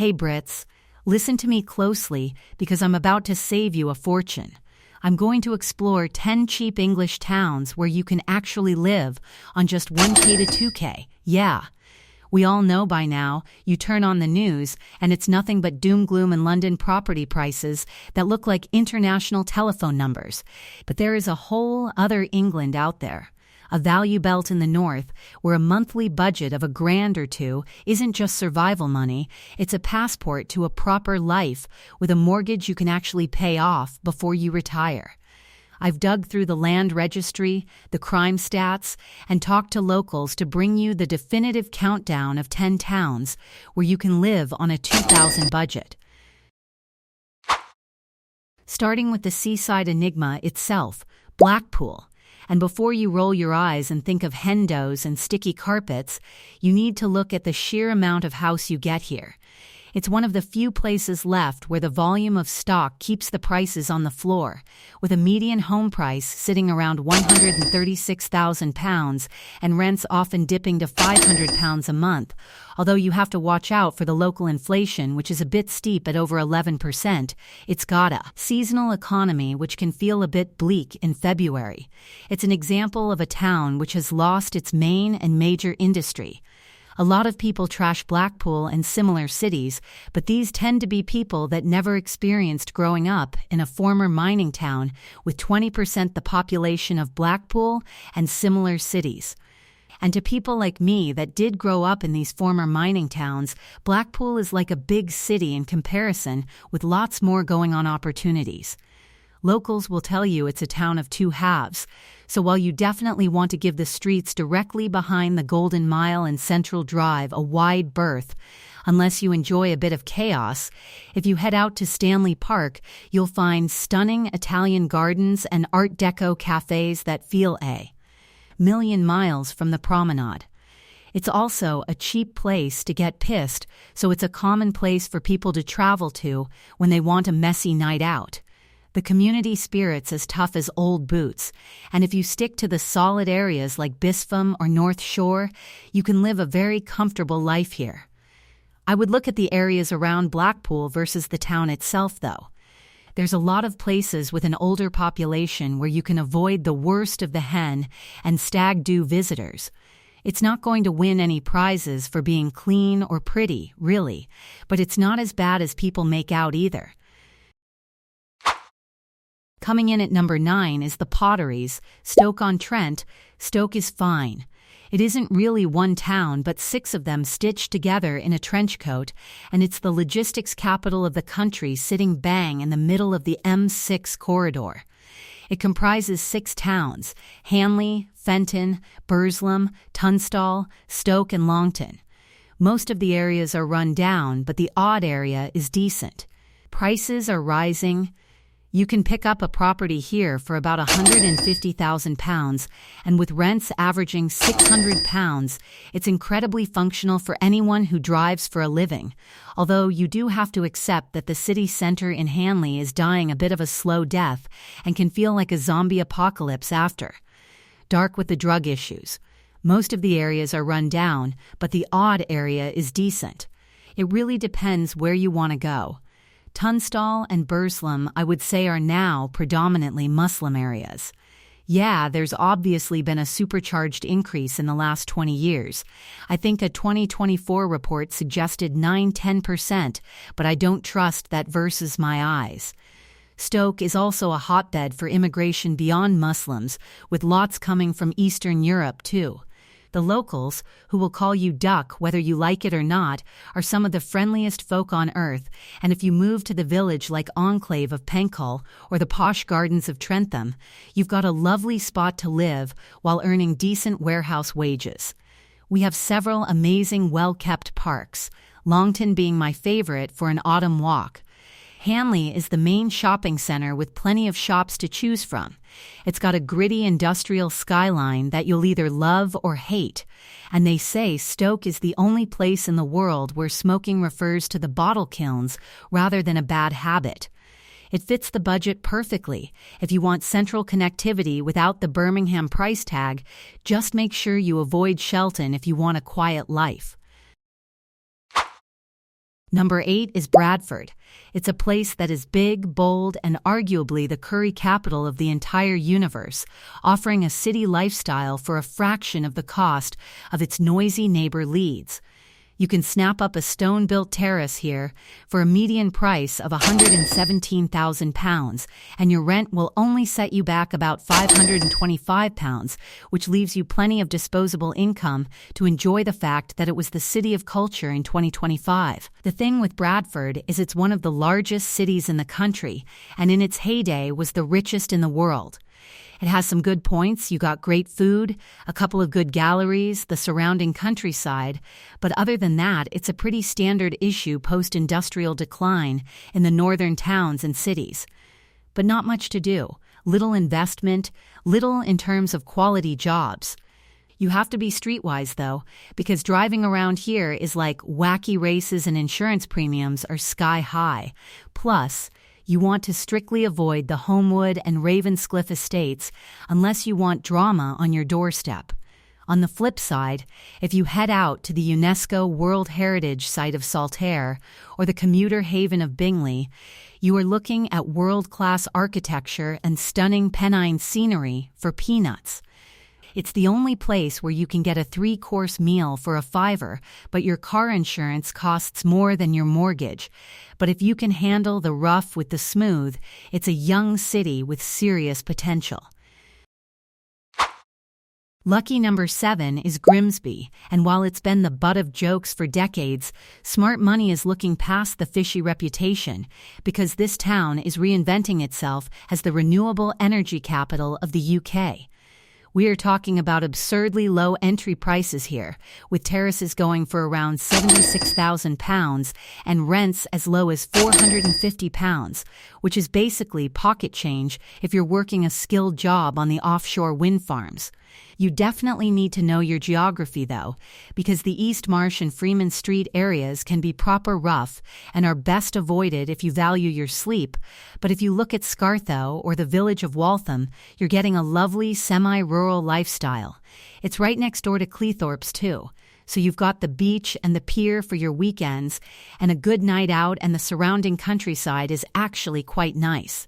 Hey Brits, listen to me closely because I'm about to save you a fortune. I'm going to explore 10 cheap English towns where you can actually live on just 1K to 2K. Yeah. We all know by now, you turn on the news and it's nothing but doom gloom and London property prices that look like international telephone numbers. But there is a whole other England out there. A value belt in the north where a monthly budget of £1,000 or £2,000 isn't just survival money, it's a passport to a proper life with a mortgage you can actually pay off before you retire. I've dug through the Land Registry, the crime stats, and talked to locals to bring you the definitive countdown of 10 towns where you can live on a £2,000 budget. Starting with the seaside enigma itself, Blackpool. And before you roll your eyes and think of hendos and sticky carpets, you need to look at the sheer amount of house you get here. It's one of the few places left where the volume of stock keeps the prices on the floor, with a median home price sitting around £136,000 and rents often dipping to £500 a month, although you have to watch out for the local inflation, which is a bit steep at over 11%. It's got a seasonal economy which can feel a bit bleak in February. It's an example of a town which has lost its main and major industry. A lot of people trash Blackpool and similar cities, but these tend to be people that never experienced growing up in a former mining town with 20% the population of Blackpool and similar cities. And to people like me that did grow up in these former mining towns, Blackpool is like a big city in comparison with lots more going on opportunities. Locals will tell you it's a town of two halves, so while you definitely want to give the streets directly behind the Golden Mile and Central Drive a wide berth, unless you enjoy a bit of chaos, if you head out to Stanley Park, you'll find stunning Italian gardens and Art Deco cafes that feel a million miles from the promenade. It's also a cheap place to get pissed, so it's a common place for people to travel to when they want a messy night out. The community spirit's as tough as old boots, and if you stick to the solid areas like Bispham or North Shore, you can live a very comfortable life here. I would look at the areas around Blackpool versus the town itself, though. There's a lot of places with an older population where you can avoid the worst of the hen and stag-do visitors. It's not going to win any prizes for being clean or pretty, really, but it's not as bad as people make out either. Coming in at number 9 is the Potteries, Stoke-on-Trent. Stoke is fine. It isn't really one town, but 6 of them stitched together in a trench coat, and it's the logistics capital of the country sitting bang in the middle of the M6 corridor. It comprises 6 towns: Hanley, Fenton, Burslem, Tunstall, Stoke and Longton. Most of the areas are run down, but the odd area is decent. Prices are rising. You can pick up a property here for about £150,000, and with rents averaging £600, it's incredibly functional for anyone who drives for a living, although you do have to accept that the city centre in Hanley is dying a bit of a slow death and can feel like a zombie apocalypse after. Dark with the drug issues. Most of the areas are run down, but the odd area is decent. It really depends where you want to go. Tunstall and Burslem, I would say, are now predominantly Muslim areas. Yeah, there's obviously been a supercharged increase in the last 20 years. I think a 2024 report suggested 9–10%, but I don't trust that versus my eyes. Stoke is also a hotbed for immigration beyond Muslims, with lots coming from Eastern Europe too. The locals, who will call you duck whether you like it or not, are some of the friendliest folk on earth, and if you move to the village like enclave of Penkhull or the posh gardens of Trentham, you've got a lovely spot to live while earning decent warehouse wages. We have several amazing well-kept parks, Longton being my favorite for an autumn walk. Hanley is the main shopping center with plenty of shops to choose from. It's got a gritty industrial skyline that you'll either love or hate, and they say Stoke is the only place in the world where smoking refers to the bottle kilns rather than a bad habit. It fits the budget perfectly. If you want central connectivity without the Birmingham price tag, just make sure you avoid Shildon if you want a quiet life. Number 8 is Bradford. It's a place that is big, bold, and arguably the curry capital of the entire universe, offering a city lifestyle for a fraction of the cost of its noisy neighbor Leeds. You can snap up a stone-built terrace here for a median price of £117,000, and your rent will only set you back about £525, which leaves you plenty of disposable income to enjoy the fact that it was the city of culture in 2025. The thing with Bradford is it's one of the largest cities in the country, and in its heyday was the richest in the world. It has some good points. You got great food, a couple of good galleries, the surrounding countryside, but other than that, it's a pretty standard issue post-industrial decline in the northern towns and cities. But not much to do, little investment, little in terms of quality jobs. You have to be streetwise, though, because driving around here is like wacky races and insurance premiums are sky high. Plus, you want to strictly avoid the Homewood and Ravenscliffe estates unless you want drama on your doorstep. On the flip side, if you head out to the UNESCO World Heritage Site of Saltaire or the commuter haven of Bingley, you are looking at world-class architecture and stunning Pennine scenery for peanuts. It's the only place where you can get a 3-course meal for a fiver, but your car insurance costs more than your mortgage. But if you can handle the rough with the smooth, it's a young city with serious potential. Lucky number 7 is Grimsby, and while it's been the butt of jokes for decades, smart money is looking past the fishy reputation because this town is reinventing itself as the renewable energy capital of the UK. We are talking about absurdly low entry prices here, with terraces going for around £76,000 and rents as low as £450, which is basically pocket change if you're working a skilled job on the offshore wind farms. You definitely need to know your geography, though, because the East Marsh and Freeman Street areas can be proper rough and are best avoided if you value your sleep. But if you look at Scarthoe or the village of Waltham, you're getting a lovely semi-rural lifestyle. It's right next door to Cleethorpes, too. So you've got the beach and the pier for your weekends, and a good night out, and the surrounding countryside is actually quite nice.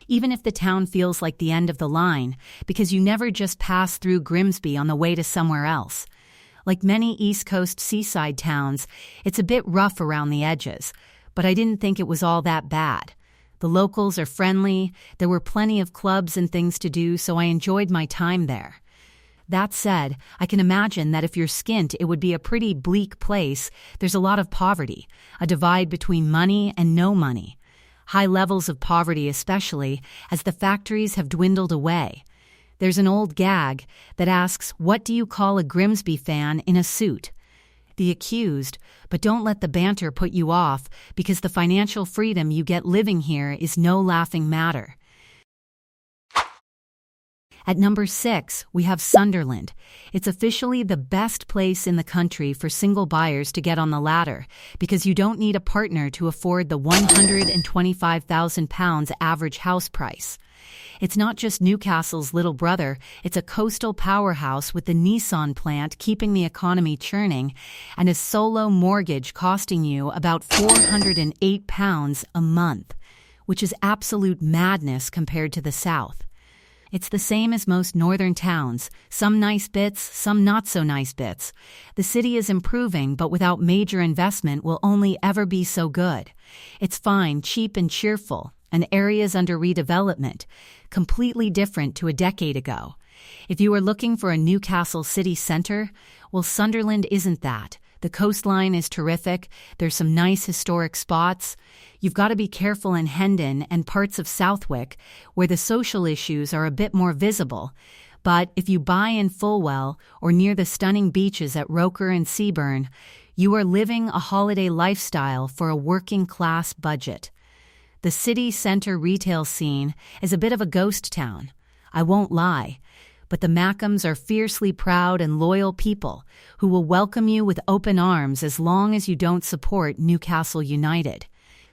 Even if the town feels like the end of the line, because you never just pass through Grimsby on the way to somewhere else. Like many East Coast seaside towns, it's a bit rough around the edges, but I didn't think it was all that bad. The locals are friendly, there were plenty of clubs and things to do, so I enjoyed my time there. That said, I can imagine that if you're skint, it would be a pretty bleak place. There's a lot of poverty, a divide between money and no money. High levels of poverty especially, as the factories have dwindled away. There's an old gag that asks, "What do you call a Grimsby fan in a suit?" The accused, but don't let the banter put you off, because the financial freedom you get living here is no laughing matter. At number 6, we have Sunderland. It's officially the best place in the country for single buyers to get on the ladder, because you don't need a partner to afford the £125,000 average house price. It's not just Newcastle's little brother, it's a coastal powerhouse with the Nissan plant keeping the economy churning, and a solo mortgage costing you about £408 a month, which is absolute madness compared to the south. It's the same as most northern towns, some nice bits, some not so nice bits. The city is improving, but without major investment will only ever be so good. It's fine, cheap and cheerful, and areas under redevelopment, completely different to a decade ago. If you are looking for a Newcastle city centre, well, Sunderland isn't that. The coastline is terrific, there's some nice historic spots. You've got to be careful in Hendon and parts of Southwick, where the social issues are a bit more visible. But if you buy in Fulwell or near the stunning beaches at Roker and Seaburn, you are living a holiday lifestyle for a working-class budget. The city centre retail scene is a bit of a ghost town, I won't lie. But the Mackhams are fiercely proud and loyal people who will welcome you with open arms as long as you don't support Newcastle United.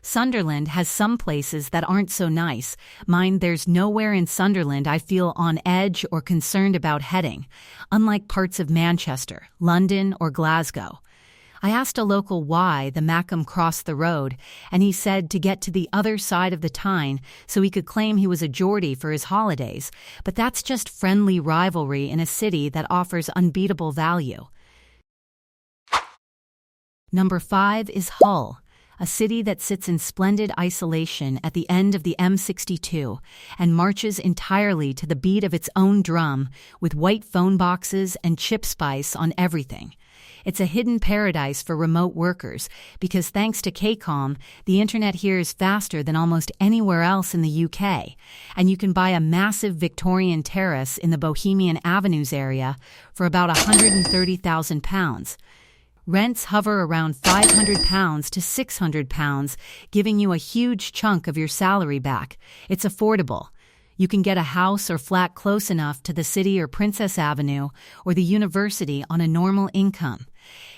Sunderland has some places that aren't so nice. Mind, there's nowhere in Sunderland I feel on edge or concerned about heading, unlike parts of Manchester, London, or Glasgow. I asked a local why the Mackem crossed the road, and he said to get to the other side of the Tyne so he could claim he was a Geordie for his holidays, but that's just friendly rivalry in a city that offers unbeatable value. Number 5 is Hull, a city that sits in splendid isolation at the end of the M62 and marches entirely to the beat of its own drum with white phone boxes and chip spice on everything. It's a hidden paradise for remote workers because thanks to KCOM, the internet here is faster than almost anywhere else in the UK, and you can buy a massive Victorian terrace in the Bohemian Avenues area for about £130,000. Rents hover around £500 to £600, giving you a huge chunk of your salary back. It's affordable. You can get a house or flat close enough to the city or Princess Avenue or the university on a normal income.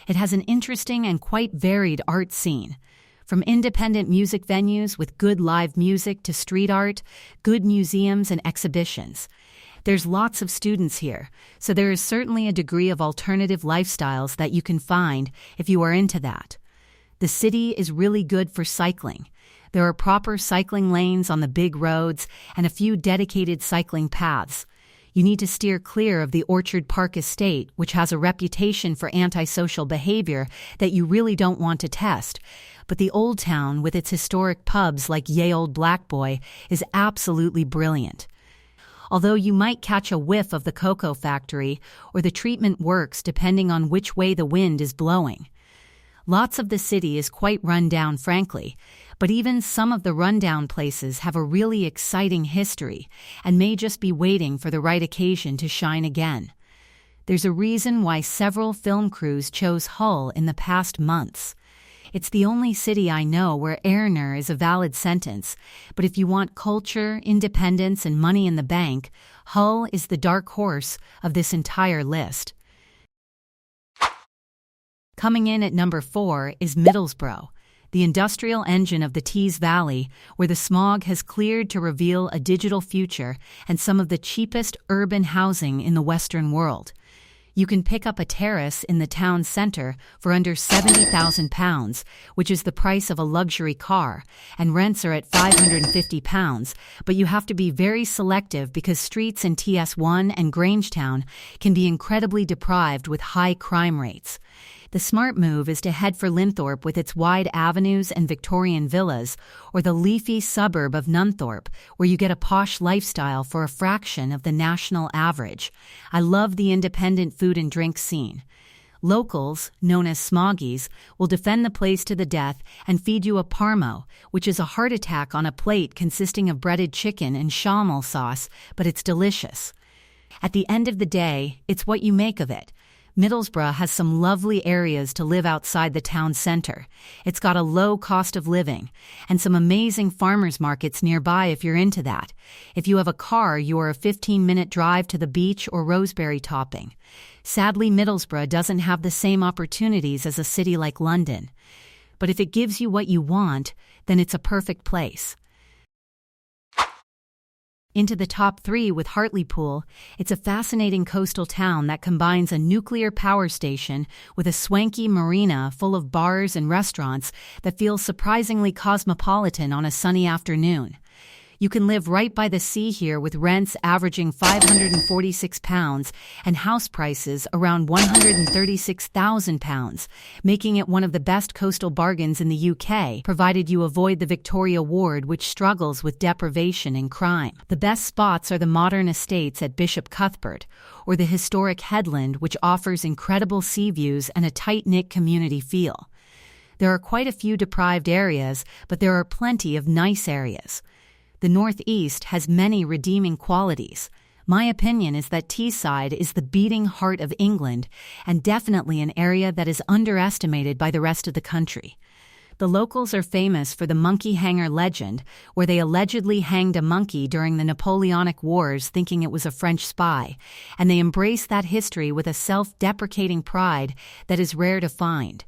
It has an interesting and quite varied art scene. From independent music venues with good live music to street art, good museums and exhibitions. There's lots of students here, so there is certainly a degree of alternative lifestyles that you can find if you are into that. The city is really good for cycling. There are proper cycling lanes on the big roads and a few dedicated cycling paths. You need to steer clear of the Orchard Park estate, which has a reputation for antisocial behavior that you really don't want to test. But the Old Town, with its historic pubs like Ye Old Black Boy, is absolutely brilliant. Although you might catch a whiff of the cocoa factory or the treatment works depending on which way the wind is blowing. Lots of the city is quite run down, frankly, but even some of the rundown places have a really exciting history and may just be waiting for the right occasion to shine again. There's a reason why several film crews chose Hull in the past months. It's the only city I know where Earner is a valid sentence, but if you want culture, independence, and money in the bank, Hull is the dark horse of this entire list. Coming in at number 4 is Middlesbrough, the industrial engine of the Tees Valley, where the smog has cleared to reveal a digital future and some of the cheapest urban housing in the Western world. You can pick up a terrace in the town centre for under £70,000, which is the price of a luxury car, and rents are at £550, but you have to be very selective because streets in TS1 and Grangetown can be incredibly deprived with high crime rates. The smart move is to head for Linthorpe with its wide avenues and Victorian villas, or the leafy suburb of Nunthorpe, where you get a posh lifestyle for a fraction of the national average. I love the independent food and drink scene. Locals, known as smoggies, will defend the place to the death and feed you a parmo, which is a heart attack on a plate consisting of breaded chicken and chamal sauce, but it's delicious. At the end of the day, it's what you make of it. Middlesbrough has some lovely areas to live outside the town centre. It's got a low cost of living, and some amazing farmers markets nearby if you're into that. If you have a car, you are a 15-minute drive to the beach or Roseberry topping. Sadly, Middlesbrough doesn't have the same opportunities as a city like London. But if it gives you what you want, then it's a perfect place. Into the top 3 with Hartlepool. It's a fascinating coastal town that combines a nuclear power station with a swanky marina full of bars and restaurants that feels surprisingly cosmopolitan on a sunny afternoon. You can live right by the sea here with rents averaging £546 and house prices around £136,000, making it one of the best coastal bargains in the UK, provided you avoid the Victoria Ward, which struggles with deprivation and crime. The best spots are the modern estates at Bishop Cuthbert, or the historic headland, which offers incredible sea views and a tight-knit community feel. There are quite a few deprived areas, but there are plenty of nice areas. The Northeast has many redeeming qualities. My opinion is that Teesside is the beating heart of England and definitely an area that is underestimated by the rest of the country. The locals are famous for the monkey hanger legend, where they allegedly hanged a monkey during the Napoleonic Wars thinking it was a French spy, and they embrace that history with a self-deprecating pride that is rare to find.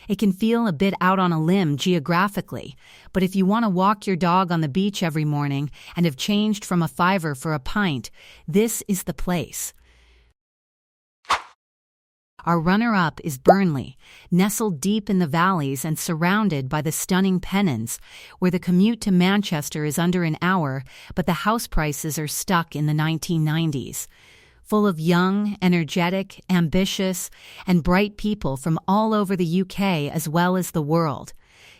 It can feel a bit out on a limb geographically, but if you want to walk your dog on the beach every morning and have changed from a fiver for a pint, this is the place. Our runner-up is Burnley, nestled deep in the valleys and surrounded by the stunning Pennines, where the commute to Manchester is under an hour, but the house prices are stuck in the 1990s. Full of young, energetic, ambitious, and bright people from all over the UK as well as the world.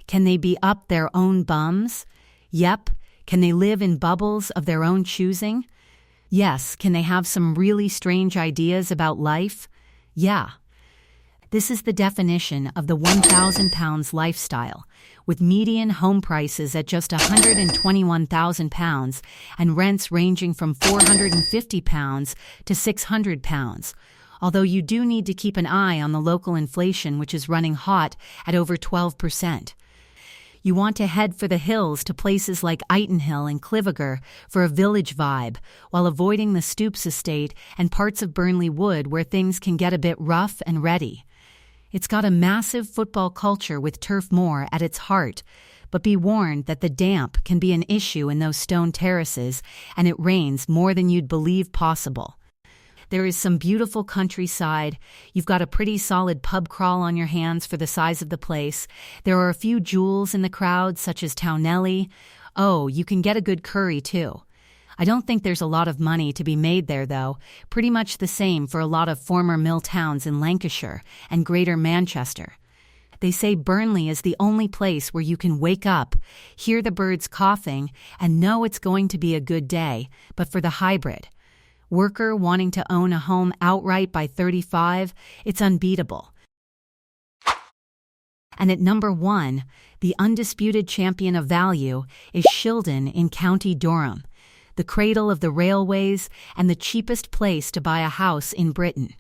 Can they be up their own bums? Yep. Can they live in bubbles of their own choosing? Yes. Can they have some really strange ideas about life? Yeah. This is the definition of the £1,000 lifestyle, with median home prices at just £121,000 and rents ranging from £450 to £600, although you do need to keep an eye on the local inflation, which is running hot at over 12%. You want to head for the hills to places like Ightenhill and Cliviger for a village vibe, while avoiding the Stoops estate and parts of Burnley Wood where things can get a bit rough and ready. It's got a massive football culture with Turf Moor at its heart, but be warned that the damp can be an issue in those stone terraces, and it rains more than you'd believe possible. There is some beautiful countryside. You've got a pretty solid pub crawl on your hands for the size of the place. There are a few jewels in the crowd, such as Townelly. Oh, you can get a good curry, too. I don't think there's a lot of money to be made there, though. Pretty much the same for a lot of former mill towns in Lancashire and Greater Manchester. They say Burnley is the only place where you can wake up, hear the birds coughing, and know it's going to be a good day, but for the hybrid. Worker wanting to own a home outright by 35, it's unbeatable. And at number 1, the undisputed champion of value is Shildon in County Durham, the cradle of the railways and the cheapest place to buy a house in Britain.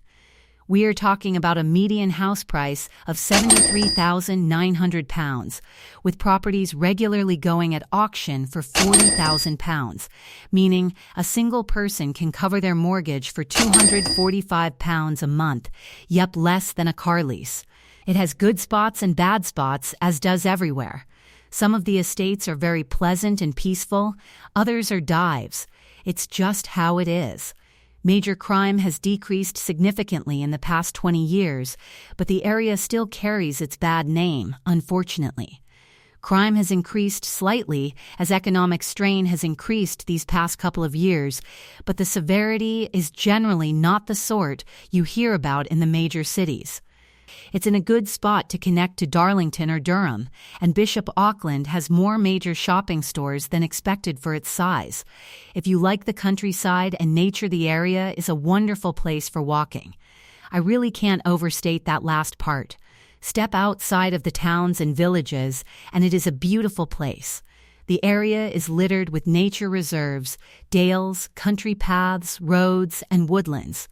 We are talking about a median house price of £73,900, with properties regularly going at auction for £40,000, meaning a single person can cover their mortgage for £245 a month, yep, less than a car lease. It has good spots and bad spots, as does everywhere. Some of the estates are very pleasant and peaceful, others are dives. It's just how it is. Major crime has decreased significantly in the past 20 years, but the area still carries its bad name, unfortunately. Crime has increased slightly as economic strain has increased these past couple of years, but the severity is generally not the sort you hear about in the major cities. It's in a good spot to connect to Darlington or Durham, and Bishop Auckland has more major shopping stores than expected for its size. If you like the countryside and nature, the area is a wonderful place for walking. I really can't overstate that last part. Step outside of the towns and villages, and it is a beautiful place. The area is littered with nature reserves, dales, country paths, roads, and woodlands.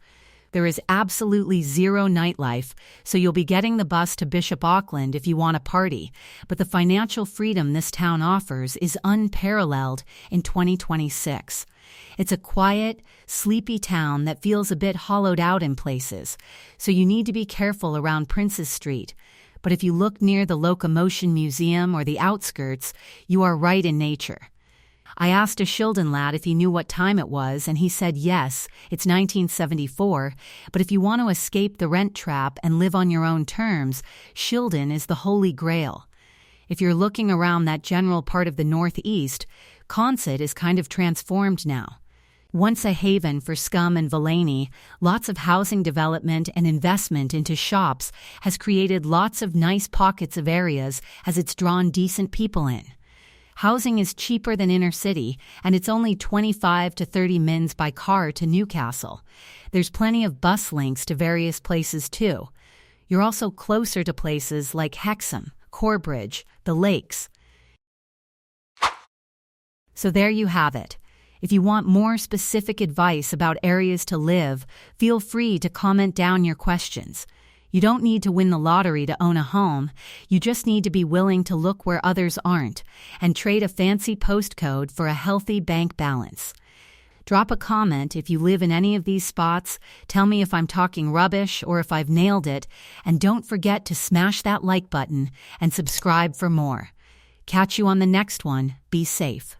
There is absolutely zero nightlife, so you'll be getting the bus to Bishop Auckland if you want a party, but the financial freedom this town offers is unparalleled in 2026. It's a quiet, sleepy town that feels a bit hollowed out in places, so you need to be careful around Princes Street. But if you look near the Locomotion Museum or the outskirts, you are right in nature. I asked a Shildon lad if he knew what time it was, and he said yes, it's 1974, but if you want to escape the rent trap and live on your own terms, Shildon is the holy grail. If you're looking around that general part of the northeast, Consett is kind of transformed now. Once a haven for scum and villainy, lots of housing development and investment into shops has created lots of nice pockets of areas as it's drawn decent people in. Housing is cheaper than inner city, and it's only 25 to 30 mins by car to Newcastle. There's plenty of bus links to various places too. You're also closer to places like Hexham, Corbridge, the Lakes. So there you have it. If you want more specific advice about areas to live, feel free to comment down your questions. You don't need to win the lottery to own a home. You just need to be willing to look where others aren't and trade a fancy postcode for a healthy bank balance. Drop a comment if you live in any of these spots. Tell me if I'm talking rubbish or if I've nailed it. And don't forget to smash that like button and subscribe for more. Catch you on the next one. Be safe.